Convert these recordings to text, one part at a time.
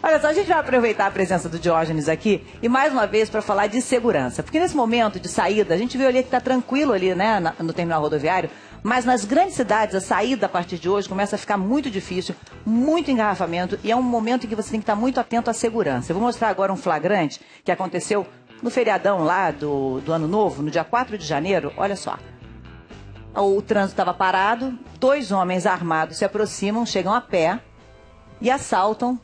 Olha só, a gente vai aproveitar a presença do Diógenes aqui e mais uma vez para falar de segurança. Porque nesse momento de saída, a gente vê ali que está tranquilo ali, né, no terminal rodoviário, mas nas grandes cidades a saída a partir de hoje começa a ficar muito difícil, muito engarrafamento e é um momento em que você tem que estar muito atento à segurança. Eu vou mostrar agora um flagrante que aconteceu no feriadão lá do Ano Novo, no dia 4 de janeiro, olha só. O trânsito estava parado, 2 homens armados se aproximam, chegam a pé e assaltam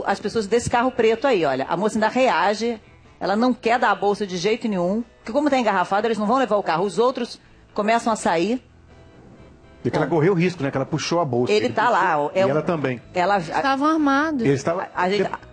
as pessoas desse carro preto aí, olha. A moça ainda reage, ela não quer dar a bolsa de jeito nenhum, porque como está engarrafado, eles não vão levar o carro. Os outros começam a sair. E que ela correu risco, né? Que ela puxou a bolsa. Ele tá lá. E ela também. Estavam armados.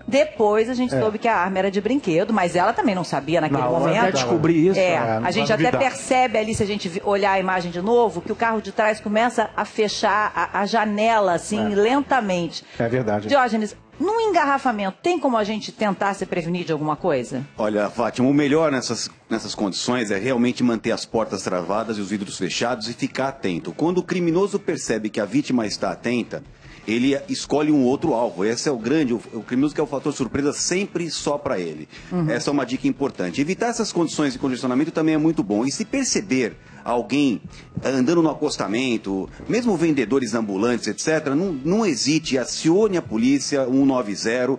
Depois a gente soube que a arma era de brinquedo, mas ela também não sabia naquele momento. Até descobrir isso. A gente até percebe ali, se a gente olhar a imagem de novo, que o carro de trás começa a fechar a janela, assim, lentamente. É verdade. Diógenes, num engarrafamento, tem como a gente tentar se prevenir de alguma coisa? Olha, Fátima, o melhor nessas condições é realmente manter as portas travadas e os vidros fechados e ficar atento. Quando o criminoso percebe que a vítima está atenta, ele escolhe um outro alvo. Esse é o criminoso que é o fator surpresa sempre só para ele. Essa é uma dica importante. Evitar essas condições de congestionamento também é muito bom. E se perceber alguém andando no acostamento, mesmo vendedores ambulantes, etc., não hesite, acione a polícia 190,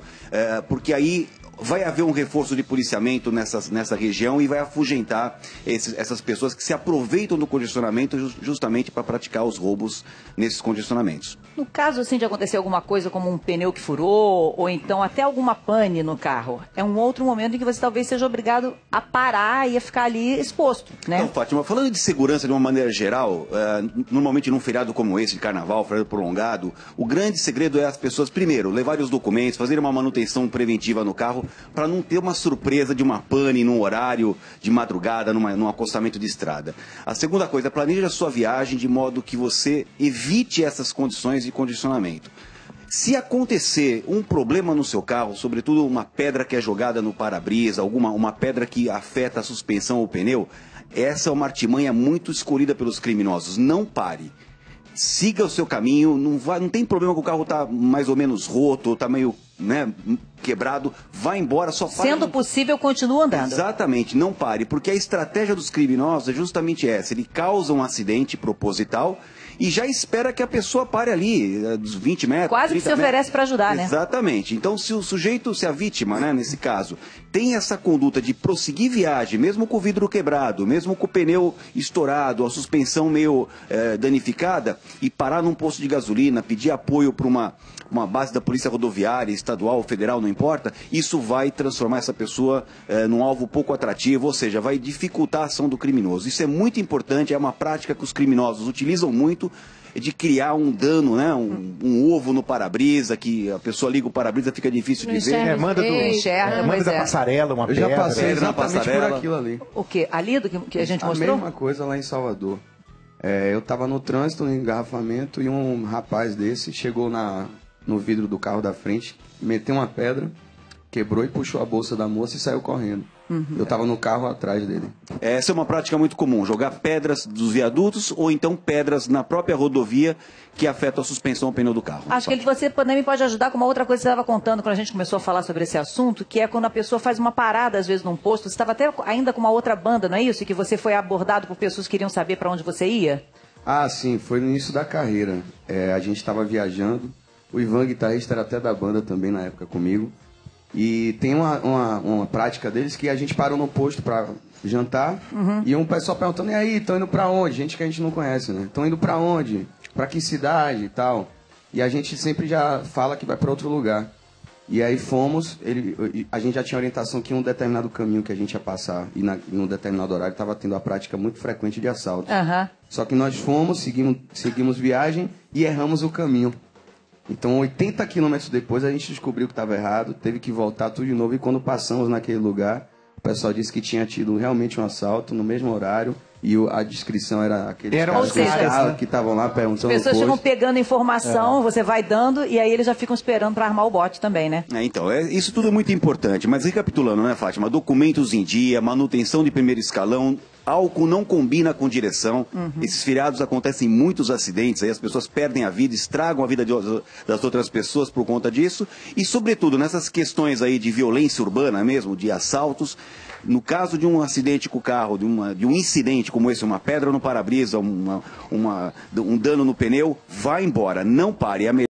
porque aí vai haver um reforço de policiamento nessa região e vai afugentar essas pessoas que se aproveitam do congestionamento justamente para praticar os roubos nesses congestionamentos. No caso, assim, de acontecer alguma coisa como um pneu que furou ou então até alguma pane no carro, é um outro momento em que você talvez seja obrigado a parar e a ficar ali exposto, né? Então, Fátima, falando de segurança de uma maneira geral, normalmente num feriado como esse, de carnaval, feriado prolongado, o grande segredo é as pessoas, primeiro, levarem os documentos, fazerem uma manutenção preventiva no carro, para não ter uma surpresa de uma pane num horário de madrugada, num acostamento de estrada. A segunda coisa, planeje a sua viagem de modo que você evite essas condições de condicionamento. Se acontecer um problema no seu carro, sobretudo uma pedra que é jogada no para-brisa, uma pedra que afeta a suspensão ou o pneu, essa é uma artimanha muito escolhida pelos criminosos. Não pare. Siga o seu caminho, não tem problema que o carro está mais ou menos roto, está meio quebrado, vai embora, só pare. Sendo possível, continua andando. Exatamente, não pare, porque a estratégia dos criminosos é justamente essa, ele causa um acidente proposital e já espera que a pessoa pare ali, dos 20 metros, quase que se oferece para ajudar, né? Exatamente. Então, se o sujeito, se a vítima, né, nesse caso, tem essa conduta de prosseguir viagem, mesmo com o vidro quebrado, mesmo com o pneu estourado, a suspensão meio danificada, e parar num posto de gasolina, pedir apoio para uma base da polícia rodoviária, estadual, federal, não importa, isso vai transformar essa pessoa num alvo pouco atrativo, ou seja, vai dificultar a ação do criminoso. Isso é muito importante, é uma prática que os criminosos utilizam muito, de criar um dano, né? Um ovo no para-brisa, que a pessoa liga o para-brisa, fica difícil de ver. Manda da passarela, uma pedra. Eu já passei exatamente por passarela. aquilo ali. O quê? Ali do que a gente mostrou? A mesma coisa lá em Salvador. Eu estava no trânsito, no engarrafamento, e um rapaz desse chegou no vidro do carro da frente, meteu uma pedra, quebrou e puxou a bolsa da moça e saiu correndo. Eu estava no carro atrás dele. Essa é uma prática muito comum, jogar pedras dos viadutos ou então pedras na própria rodovia que afetam a suspensão ou pneu do carro. Acho que você também pode ajudar com uma outra coisa que você estava contando quando a gente começou a falar sobre esse assunto, que é quando a pessoa faz uma parada, às vezes, num posto. Você estava até ainda com uma outra banda, não é isso? E que você foi abordado por pessoas que queriam saber para onde você ia? Ah, sim, foi no início da carreira. A gente estava viajando. O Ivan, guitarrista, era até da banda também na época comigo. E tem uma prática deles que a gente parou no posto para jantar e um pessoal perguntando, e aí, estão indo para onde? Gente que a gente não conhece, né? Estão indo para onde? Para que cidade e tal? E a gente sempre já fala que vai para outro lugar. E aí fomos, a gente já tinha orientação que em um determinado caminho que a gente ia passar e em um determinado horário estava tendo a prática muito frequente de assalto. Só que nós fomos, seguimos viagem e erramos o caminho. Então, 80 quilômetros depois, a gente descobriu que estava errado, teve que voltar tudo de novo. E quando passamos naquele lugar, o pessoal disse que tinha tido realmente um assalto no mesmo horário e a descrição era aqueles caras que estavam lá perguntando. As pessoas chegam pegando informação, você vai dando, e aí eles já ficam esperando para armar o bote também, né? Então, isso tudo é muito importante. Mas recapitulando, né, Fátima? Documentos em dia, manutenção de primeiro escalão, álcool não combina com direção. Esses feriados acontecem muitos acidentes, aí as pessoas perdem a vida, estragam a vida das outras pessoas por conta disso. E, sobretudo, nessas questões aí de violência urbana mesmo, de assaltos, no caso de um acidente com o carro, de um incidente como esse, uma pedra no para-brisa, um dano no pneu, vá embora, não pare.